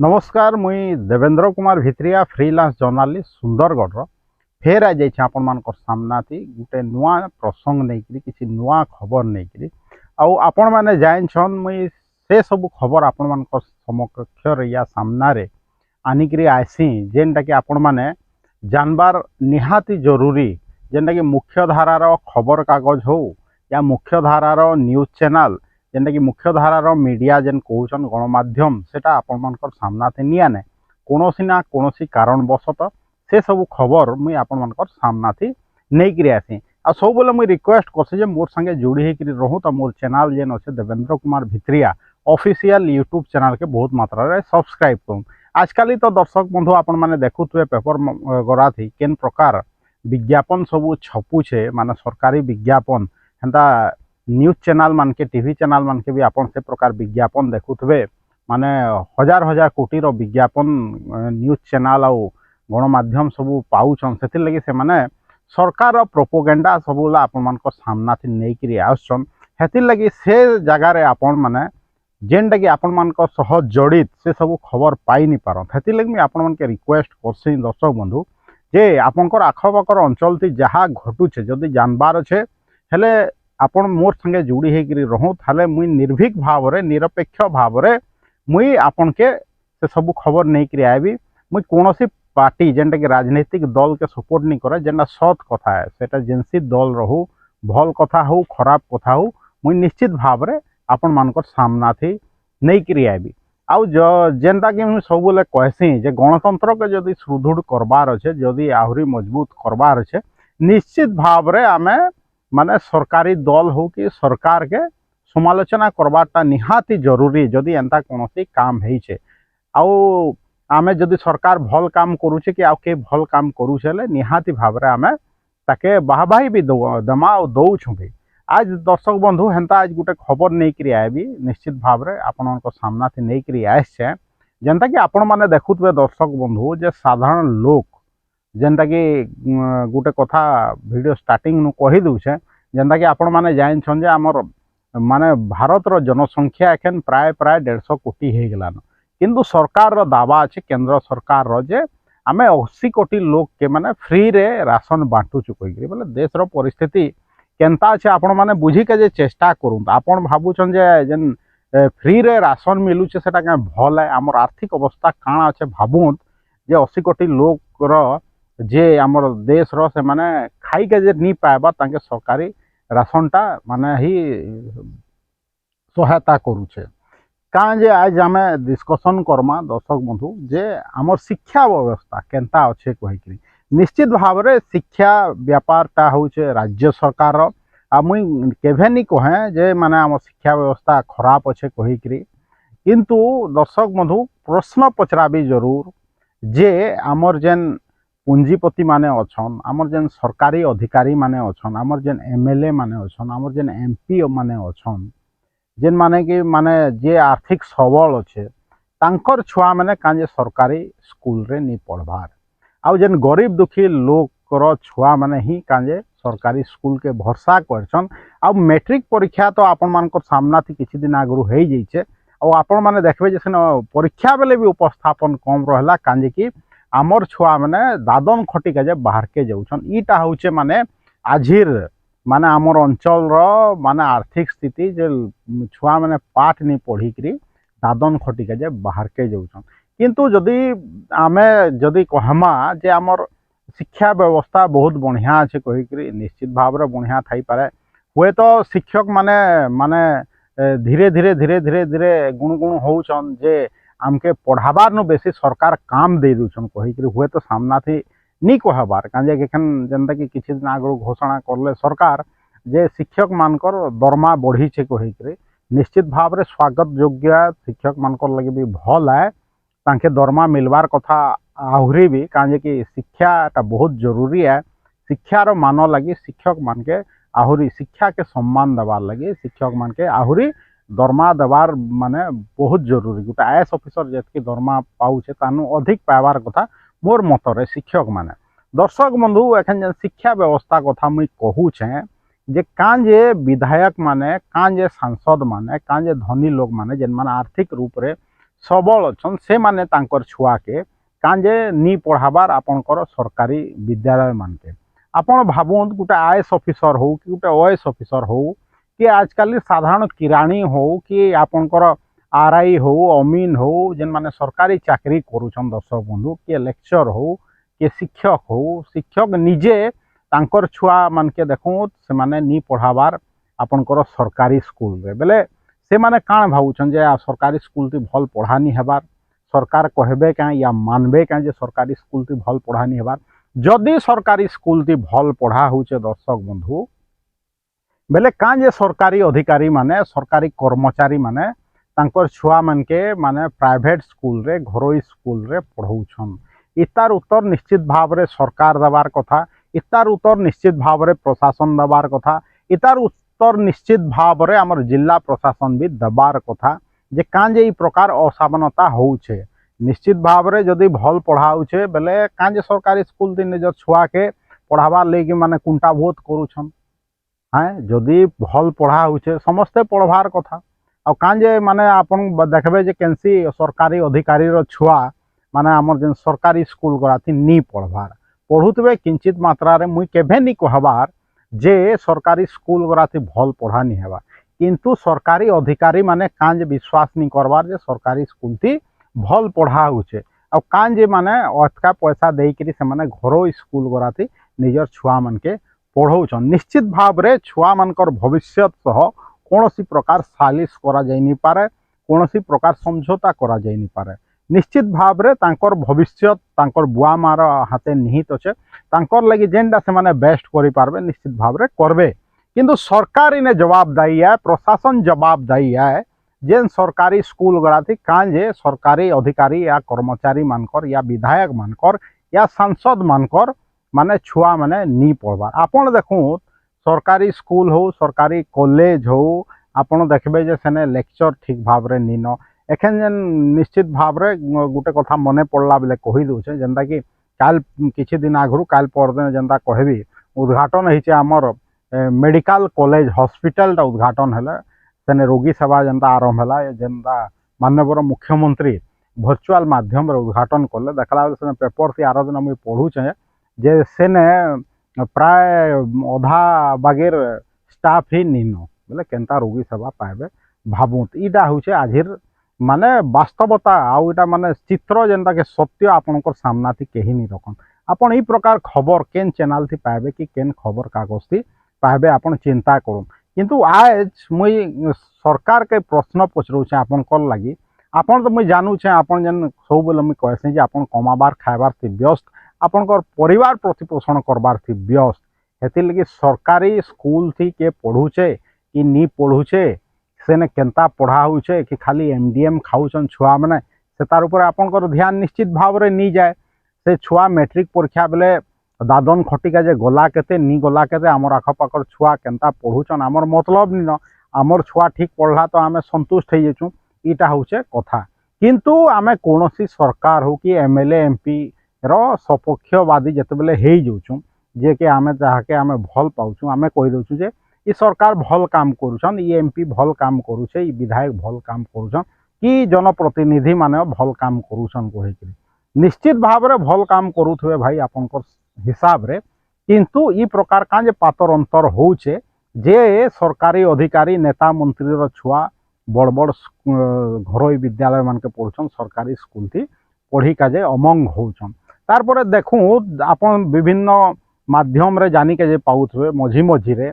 नमस्कार मुई Devendra Kumar भित्रिया freelance journalist Sundargarh फेर आ जाइए आपण मान सामना थी गोटे नुआ प्रसंग नहीं किसी नुआ खबर नहीं आपण मैंने जान मुई से सब खबर आपण मान समक्ष या सामना रे आनिक आसी जेनटा कि आपण मैंने जानबार निहाती जरूरी जेनटा कि मुख्य धारार खबर कागज हो या मुख्य धारार न्यूज चैनल जेनटा कि मुख्य धारार मीडिया जेन कहउछन गणमाध्यम सेटा आपण मानकर सामना थे निया ने कोनोसी ना कोनोसी कारणवशत से सब खबर मुई आपण मानकर सामना थी नहीं करी आसी आ सब बोले मुई रिक्वेस्ट करसी जे मोर संगे जोड़ी हे करी रहू त मोर चैनल जेन अछि Devendra Kumar Bhitriya official YouTube channel के बहुत मात्रा रे सब्सक्राइब करूँ। आजकल तो दर्शक बंधु आपण माने देखुथुए पेपर गरा थी केन प्रकार विज्ञापन सब छपुछे माने सरकारी विज्ञापन हेंता न्यूज चैनल मान के टीवी चैनल मान के भी आपन से प्रकार विज्ञापन देखुथबे माने हजार हजार कोटी रो विज्ञापन न्यूज चैनल आ गणमाध्यम सब पाउछन से लगी से माने सरकार रो प्रोपोगेंडा सबला आपन मान को सामना थी नै करी आछन हेति लगी से जगह रे आपन माने जेनटा कि आपन मान को सह जड़ित से सब खबर पाई नि पारन हेति लगी मैं आपन मान के रिक्वेस्ट करसी दर्शक बंधु जे आपनकर आखपाखर अंचल थी जहाँ घटुछे जदि जानबार अच्छे हेले आपण मोर संगे जोड़ी होकर रहूँ थाले मुई निर्भीक भाव रे निरपेक्ष भाव रे मुई आपन के से सब खबर नहीं करी आबी मुई कोनोसी पार्टी जेनटा कि राजनीतिक दल के सपोर्ट नहीं करे जेनटा सत कथा है सेटा जेनसी दल रहू भल कथा हो खराब कथा हो मुई निश्चित भाव रे आपण मानकर सामना थी नहीं करी आबी आउ जेनटा कि मुई सब बोले कहसी जे गणतंत्र के जदि सुदृढ़ करबार अच्छे जदि आहुरी मजबूत करबार अच्छे निश्चित भाव रे आमे माने सरकारी दल हो कि सरकार के समालोचना करवाटा निहाती जरूरी जदि एंता कोनोसी काम हेइछे आउ आमे जदि सरकार भल काम करूछे कि आउ के भल काम करूछे निहाती भाव रे आमे ताके बाहबाही भी दमा और दौछु भी। आज दर्शक बंधु हेंता आज गोटे खबर नहीं करी आबी निश्चित भाव रे आपण को सामना थी नहीं करी आछे जेनता कि आपण माने देखुतबे दर्शक बंधु जे साधारण लोक जेनटा कि गोटे कथा वीडियो स्टार्टिंग नु कही दूचे जेनटा कि आपण माने जान छन जे हमर माने भारत रो जनसंख्या एखन प्राय प्राय 150 कोटी हे गलान किंतु सरकार रो दावा अछि केंद्र सरकार रो जे आमे 80 कोटी लोक के माने फ्री रे राशन बांटू चुकई बोले देश रो परिस्थिति केनता अछि आपण माने बुझी के जे चेष्टा करूं आपण भाबु छन जे जेन फ्री रे राशन मिलुचे सेटा के भल है हमर आर्थिक अवस्था काना अछि भाबुन जे 80 कोटी लोक रो जे आमर देश रो से माने खाई के जे नी पाएबा तांके सरकारी राशनटा माने ही सहायता करूछे कां जे आज आमे डिस्कशन करमा दर्शक बंधु जे आमर शिक्षा व्यवस्था केनता अच्छे कहिकरी निश्चित भाव रे शिक्षा व्यापारटा होचे राज्य सरकार रो आ मुई केभे नी कहे जे माने आमर शिक्षा व्यवस्था खराब अच्छे कहिकरी किंतु दर्शक बंधु प्रश्न पचराबी जरूर जे आमर जेन पूंजीपति माने अछन आमर जेन सरकारी अधिकारी माने अछन आमर जेन एमएलए माने अछन आमर जेन एमपी माने अछन जेन माने कि माने जे आर्थिक सबल अच्छे तांकर छुआ माने कांजे सरकारी स्कूल रे नी पढ़बार आउ जेन गरीब दुखी लोक रो छुआ माने ही कांजे सरकारी स्कूल के भरसा करछन आउ मैट्रिक परीक्षा तो आपण मान को सामना थी किछि दिन आगु हेइ जइछे आउ आपण माने देखबे जे परीक्षा बेले भी उपस्थापन कम रहला कांजे कि आमर छुआ माने दादन खटी के जे बाहर के जाउछन ईटा होचे माने आजिर माने आमर अंचल रो माने आर्थिक स्थिति जे छुआ माने पाठ नहीं पढ़ी करी दादन खटी के जे बाहर के जाउछन किंतु जदि आमे जदि कहमा जे आमर शिक्षा व्यवस्था बहुत बढ़िया अच्छे कहिकरी निश्चित भाव रे बढ़िया थाई पारे हुए तो शिक्षक माने माने धीरे धीरे धीरे धीरे धीरे गुण होउछन जे आमके पढ़ाबार नु बेसी सरकार काम दे दूछन कहिकरी हुए तो सामना थी नी कहबार काजे एखन जेंता कि किछि दिन आगु घोषणा करले सरकार जे शिक्षक मानकर दरमा बढ़ी छे कहिकरी निश्चित भाव रे स्वागत योग्य शिक्षक मानकर लगे भी भल है तांके दरमा मिलबार कथा आहुरी भी काजे कि शिक्षाटा बहुत जरूरी है शिक्षार मान लगी शिक्षक मान के आहुरी शिक्षा के सम्मान देवार लगी शिक्षक मान के आहुरी दरमा देवार माने बहुत जरूरी गोटे आईएएस ऑफिसर जेतकी दरमा पाउछे तानु अधिक पाइबार कथा मोर मतरे शिक्षक माने दर्शक बंधु एखन जे शिक्षा व्यवस्था कथा मुई कहूछे जे कांजे विधायक माने कांजे सांसद माने कांजे धनी लोग माने जेन माने आर्थिक रूप रे सबल अच्छन से माने तांकर छुआ के कांजे नी पढ़ाबार आपणकर सरकारी विद्यालय मानके आपण भावुन गोटे आईएएस ऑफिसर हो कि गोटे ओएएस ऑफिसर हो कि आजकल साधारण किराणी हो कि आपणकर आरआई हो अमीन हो जेन माने सरकारी चाकरी करूछन दर्शक बंधु कि लेक्चर हो कि शिक्षक निजे तांकर छुआ मानके देखो से माने नी पढ़ाबार आपणकर सरकारी स्कूल रे बेले से माने काण भावुछन जे सरकारी स्कूल ती भल पढ़ानी हेबार सरकार कहबे क्या या मानबे क्या जे सरकारी स्कूल ती भल पढ़ानी हेबार जदि सरकारी स्कूल ती भल पढ़ा होचे दर्शक बंधु बेले कां जे सरकारी अधिकारी माने सरकारी कर्मचारी माने तांकर छुआ मानके माने प्राइवेट स्कूल रे घरोई स्कूल रे पढ़ौछन इतार उत्तर निश्चित भाव रे सरकार दबार कथा इतार उत्तर निश्चित भाव रे प्रशासन दबार कथा इतार उत्तर निश्चित भाव रे हमर जिला प्रशासन भी दबार कथा जे कां जे ई प्रकार असावनता होउछे निश्चित भाव रे जदि भल पढ़ाउछे बेले कां जे सरकारी स्कूल ती निज छुआ के पढ़ाबार लेगी माने कुंटा भोत करूछन हाँ जदि भल पढ़ा होउछे समस्ते पढ़वार कथा आ कांजे माने आपन देखबे जे केनसी सरकारी अधिकारी रो छुआ माने हमर जेन सरकारी स्कूल गराती नी पढ़वार पढ़ुतबे किंचित मात्रा रे मुई केभे नी कहबार जे सरकारी स्कूल गराती भल पढ़ा नी हेबा किंतु सरकारी अधिकारी माने कांजे विश्वास नी करबार जे सरकारी स्कूल थी भल पढ़ा होउछे आ कांजे माने अटका पैसा देइकरी से माने घरो स्कूल गराती निजर छुआ मानके पढ़ौछन निश्चित भाव रे छुआ मानकर भविष्य सह कौन प्रकार सालिश करा जाई नी पारे कौन प्रकार समझौता करा जाई नी पारे निश्चित भाव रे तांकर भविष्य तांकर बुआ मार हाथे निहित अच्छे तांकर लगी जेनटा से माने बेस्ट करि पारबे निश्चित भाव रे करबे किंतु सरकार इने जवाबदायी है प्रशासन जवाबदायी है जेन सरकारी स्कूल गराती कांजे सरकारी अधिकारी या कर्मचारी मानकर या विधायक मानकर या सांसद मानकर माने छुआ माने नी पढ़वार आपण देखूँ सरकारी स्कूल हो सरकारी कॉलेज हो आपण देखबे जे सेने लेक्चर ठीक भाव रे नीन एखन जेन निश्चित भाव रे गोटे कथा मने पड़ला बेले कहि दउछे जेंता कि काल किछि दिन आगरु काल परदिन जेंता कहबी उद्घाटन होइछे हमर मेडिकल कॉलेज हॉस्पिटल ता उद्घाटन हले सेने रोगी सेवा जेंता आरंभ हला जेंता माननीय मुख्यमंत्री वर्चुअल माध्यम रे उद्घाटन करले देखला बेले सेने पेपर थी आरो दिन मुई पढुछे जे सेने प्राय अधा बागेर स्टाफ ही नीन बोले केनता रोगी सेवा पाइबे भावुत इटा होचे आजिर माने वास्तवता आउ इटा माने चित्र जेनता के सत्य आपनकर सामना थी कहीं नहीं रखन आपन ई प्रकार खबर केन चैनल थी पाइबे कि केन खबर कागज थी पाइबे आपन चिंता करूँ किंतु आज मुई सरकार के प्रश्न पचरूछे आपन कल लगी आपन तो मुई जानूछे आपन जेन सब बेले मुई कहसे जे आपन कमाबार खाइबार थी व्यस्त आपनकर परिवार प्रतिपोषण करबार थी व्यस्त हेति लगी सरकारी स्कूल थी के पढ़ुचे कि नी पढ़ुचे सेने केनता पढ़ा होउछे कि खाली एमडीएम खाउछन छुआ माने से तार ऊपर आपनकर ध्यान निश्चित भाव रे नी जाए से छुआ मैट्रिक परीक्षा बेले दादन खटिका जे गला केते नी गला केते हमर आखपाखर छुआ केनता पढ़ुछन हमर मतलब नी न हमर छुआ ठीक पढ़ला तो आमे संतुष्ट हो जेचु इटा होउछे कथा किंतु आमे कोनोसी सरकार हो कि एमएलए एमपी रो सपक्षवादी जते बेले हेई जाउछु जे के आमे जाके आमे भल पाउछु आमे कहि दउछु जे ई सरकार भल काम करूछन ई एमपी भल काम करूछे ई विधायक भल काम करूछन कि जनप्रतिनिधि माने भल काम करूछन कहि निश्चित भाव रे भल काम करूथबे भाई आपनकर हिसाब रे किंतु ई प्रकार का जे पातर अंतर होउछे जे सरकारी अधिकारी नेता मंत्री रो छुआ बड़ बड़ घरोई विद्यालय मान के पढ़ुछन सरकारी स्कूल थी पढ़ी का जे अमंग होउछन तार पर देखूँ आपन विभिन्न माध्यम रे जानी के जे पाउथबे मझी मझी रे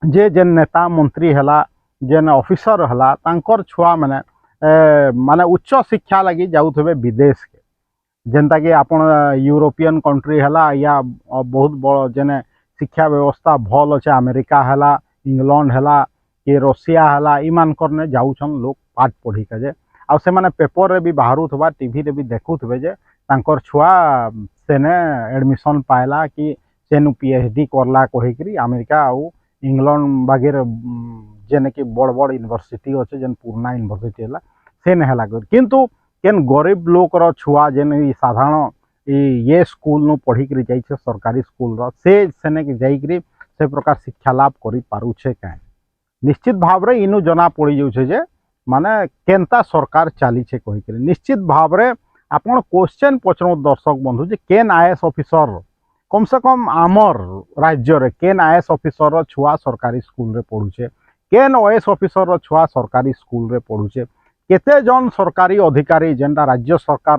जे जेन नेता मंत्री हला जेन ऑफिसर हला तांकर छुआ माने माने उच्च शिक्षा लगी जाउथबे विदेश के जेनता कि आपन यूरोपियन कंट्री हला या बहुत बड़ जेने शिक्षा व्यवस्था भल अच्छे अमेरिका हला इंग्लैंड हला कि रशिया हला ईमान करने जाउछन लोग पाठ पढ़ी के जे आ से माने पेपर रे भी बाहरुथबा टीवी रे भी देखुथबे जे तांकर छुआ सेने एडमिशन पाइला कि सेनु पीएचडी करला कहिकरी अमेरिका आउ इंग्लैंड बागेर जेने कि बड़ बड़ यूनिवर्सिटी अच्छे जेन पुराना यूनिवर्सिटी हला सेने हला किंतु केन गरीब लोक रो छुआ जेन साधारण ये स्कूल नु पढ़ी करी जाई छे सरकारी स्कूल रो से सेने के जाई करी से प्रकार शिक्षा लाभ करी पारुछे काहे निश्चित भाव रे इनु जना पड़ी जाउछे जे माने केनता सरकार चली कहीकि निश्चित भाव में आपण क्वेश्चन पचर दर्शक बंधु जे केन आईएएस ऑफिसर कम से कम आमर राज्य रे केन आईएएस ऑफिसर छुआ सरकारी स्कूल रे पढ़ुचे केन ओएस ऑफिसर छुआ सरकारी स्कूल रे पढ़ुचे केते जन सरकारी अधिकारी जेनटा राज्य सरकार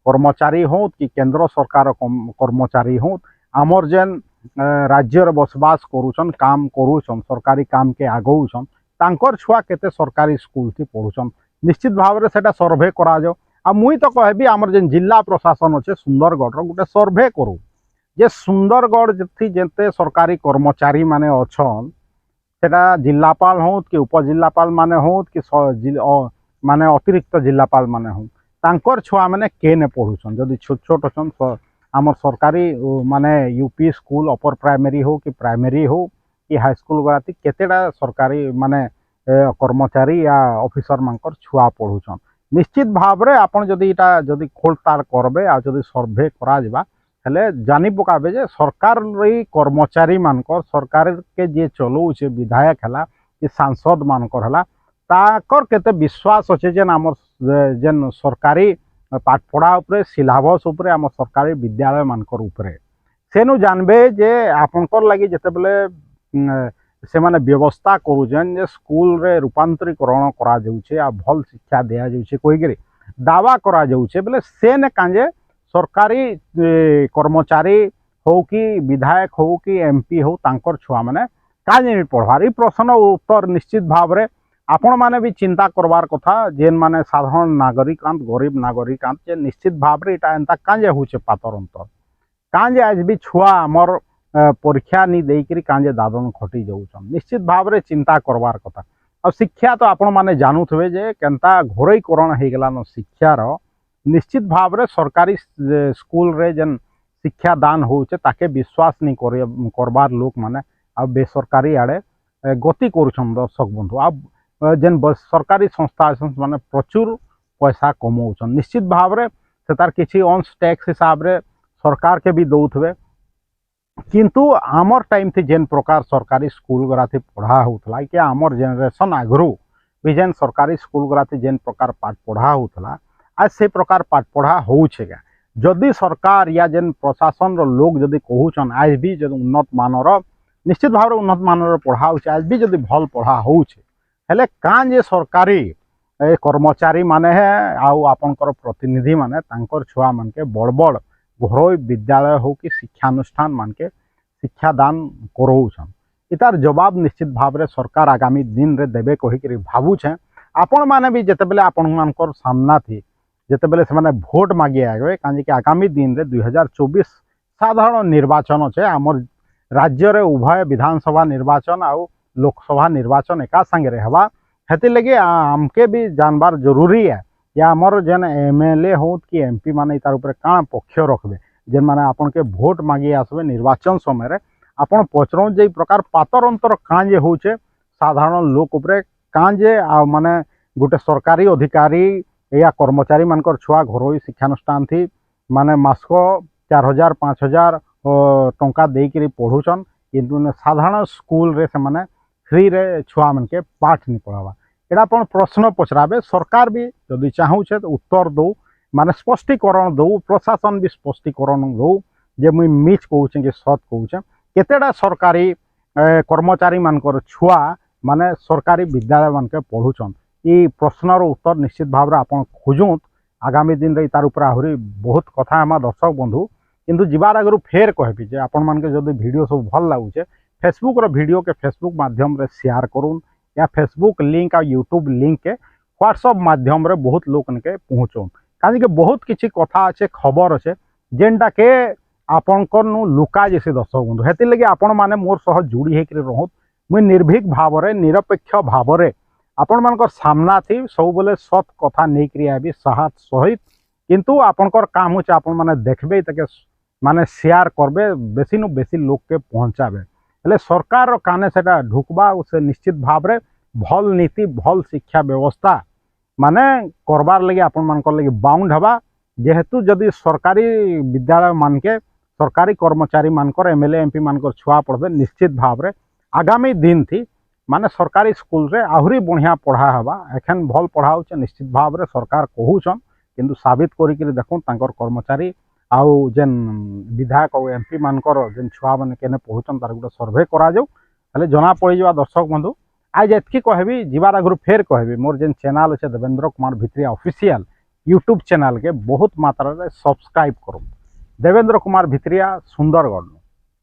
कर्मचारी हो कि केंद्र सरकार कर्मचारी हो आमर जेन राज्य रे बसवास करूछन काम करूछन सरकारी काम के आगौछन तांकर छुआ केते सरकारी स्कूल थी पढ़ुछन निश्चित भाव में सेटा सर्वे करा जाओ आ मुई तो कहबी आमर जेन जिला प्रशासन अच्छे सुंदरगढ़ गोटे सर्वे करू जे सुंदरगढ़ जी जेते सरकारी कर्मचारी माने अछन सेटा जिलापाल हो कि उपजिलापाल माने हो कि माने अतिरिक्त जिलापाल माने हो तांकर छुआ माने केने पढ़ुछन जदि छोट छोट अछन आमर सरकारी माने यूपी स्कूल अपर प्राइमरी हो कि प्राइमरी हो कि हाई स्कूल गराती केतेटा सरकारी माने कर्मचारी या ऑफिसर मानकर छुआ पढ़ुछन निश्चित भाव में आपन जदि इटा जदि खोलतार करबे आ जदि सर्वे करा जिबा हेले जानी पकाबे जे सरकार रे कर्मचारी मानकर सरकार के जे चलौछे विधायक हला कि सांसद मानकर हला ताकर केते विश्वास अच्छे जेन आमर जेन सरकारी पाठपढ़ा उपरे सिलेबस उपरे आम सरकारी विद्यालय मानकर उपरे सेनु जानबे जे आपनकर लगी जेते बेले से माने व्यवस्था करूछन जे स्कूल रे रूपांतरीकरण करा जाउछे आ भल शिक्षा दिया जाउछे कोइगरे दावा करा जाउछे बेले सेने कांजे सरकारी कर्मचारी हो कि विधायक हो कि एमपी हो तांकर छुआ माने काजे पढ़वार ई प्रश्न उत्तर निश्चित भाव में आपण माने भी चिंता करवार कथा जेन माने साधारण नागरिकांत गरीब नागरिकांत जे निश्चित भाव में इटा एंता काजे होचे पातर अंतर काजे आज भी छुआ आमर परीक्षा नहीं देकरी कांजे दादन खटी जाऊन निश्चित भाव में चिंता करवार कथा आ शिक्षा तो आपण माने जानुथबे जे केनता घोरईकरण हो गलान शिक्षार निश्चित भाव में सरकारी स्कूल रे जेन शिक्षा दान होचे ताके विश्वास नहीं करबार लोक माने आ बेसरकारी आड़े गति करुछन दर्शक बंधु आ जेन सरकारी संस्था माने प्रचुर पैसा कमाउछन निश्चित भाव में से तार किछि अंश टैक्स हिसाब रे सरकार के भी दउथबे किंतु आमर टाइम थी जेन प्रकार सरकारी स्कूल गरा थी पढ़ा होता कि आमर जेनरेशन आगु भी जेन सरकारी स्कूल गरा थी जेन प्रकार पाठ पढ़ा होता आज से प्रकार पाठ पढ़ा होउछे जदि सरकार या जेन प्रशासन रो लोग जदि कहूछन आज भी जदि उन्नत मानर निश्चित भाव उन्नत मानर पढ़ा होउछे आज भी जदि भल पढ़ा होउछे हेले कां जे सरकारी कर्मचारी माने है आउ आपनकर प्रतिनिधि माने तांकर छुआ मान के बड़ बड़ घरोई विद्यालय हो कि शिक्षानुष्ठान मान के शिक्षा दान करोछन इतार जवाब निश्चित भाव में सरकार आगामी दिन रे देबे कहिकरी भावुछे आपण माने भी जेतेबेले आपण मानकर सामना थी जेतेबेले से माने भोट मागे आगे काजे कि आगामी दिन रे 2024 साधारण निर्वाचन अच्छे आमर राज्य रे उभय विधानसभा निर्वाचन आउ लोकसभा निर्वाचन एका संगे रे हवा हेति लगे आमके भी जानबार जरूरी है या आमर जेन एमएलए हो कि एमपी माने तार ऊपर काण पक्ष रखबे जेन माने आपन के भोट मागे आसबे निर्वाचन समय रे आपन पचरौ जे प्रकार पातर अंतर काजे होचे साधारण लोक ऊपर काजे माने गोटे सरकारी अधिकारी या कर्मचारी मानकर छुआ घरोई शिक्षानुष्ठान थी माने मासको 4000 5000 टंका देकरी पढ़ुछन किंतु साधारण स्कूल रे से माने फ्री रे छुआ मन के पाठ नहीं पढ़ावा एटा अपन प्रश्न पचराबे सरकार भी जदि चाहूछे तो उत्तर दो माने स्पष्टीकरण दो प्रशासन भी स्पष्टीकरण दो जे मुई मिछ कहूछे कि सत कहूछे केतेडा सरकारी कर्मचारी मानकर छुआ माने सरकारी विद्यालय मान के पढ़ुछन ई प्रश्नर उत्तर निश्चित भाव में आपन खोजुत आगामी दिन रे तार ऊपर आहुरी बहुत कथा हमार दर्शक बंधु किंतु जीवार आगु फेर कहबी जे आपन मान के जदि वीडियो सब भल लागुचे फेसबुक रो वीडियो के फेसबुक माध्यम रे शेयर करूँ या फेसबुक लिंक आ यूट्यूब लिंक के व्हाट्सएप माध्यम रे बहुत लोक के पहुँचौन कहीं बहुत किसी कथा अच्छे खबर अच्छे जेनटा के आपनकर लुका जैसे दर्शक बंधु हेती लगे आपण माने मोर सह जोड़ी होकर रोहत मुई निर्भीक भाव में निरपेक्ष भाव में आपण मानकर सामना थी सब बोले सत कथा नहीं करी साहस सहित किंतु आपनकर काम होचे आपण माने देखबे तके माने शेयर करबे बेसी नु बेसी लोक के पहुँचाबे हेले सरकार काने सेटा ढुकबा उसे निश्चित भाव में भल नीति भल शिक्षा व्यवस्था माने करबार लगे आपण मानकर लगे बाउंड हवा जेहेतु जदि सरकारी विद्यालय मान के सरकारी कर्मचारी मानकर एमएलए एमपी मानकर छुआ पढ़बे निश्चित भाव में आगामी दिन थी माने सरकारी स्कूल रे आहुरी बढ़िया पढ़ा हवा एखन भल पढ़ा होचे निश्चित भाव रे सरकार कहूछन किंतु साबित करी देखो तांकर कर्मचारी आउ जेन विधायक और एमपी मानकर जेन छुआ मैंने केने पहुँचन तार गोटे सर्भे करा जाऊ ताले जना पड़ जा दर्शक बंधु आज एतकी कहबी जीवार आगु फेर कहबी मोर जेन चैनल अच्छे Devendra Kumar Bhitriya official YouTube channel के बहुत मात्रा रे सब्सक्राइब करूँ देवेंद्र कुमार भित्रिया सुंदरगढ़।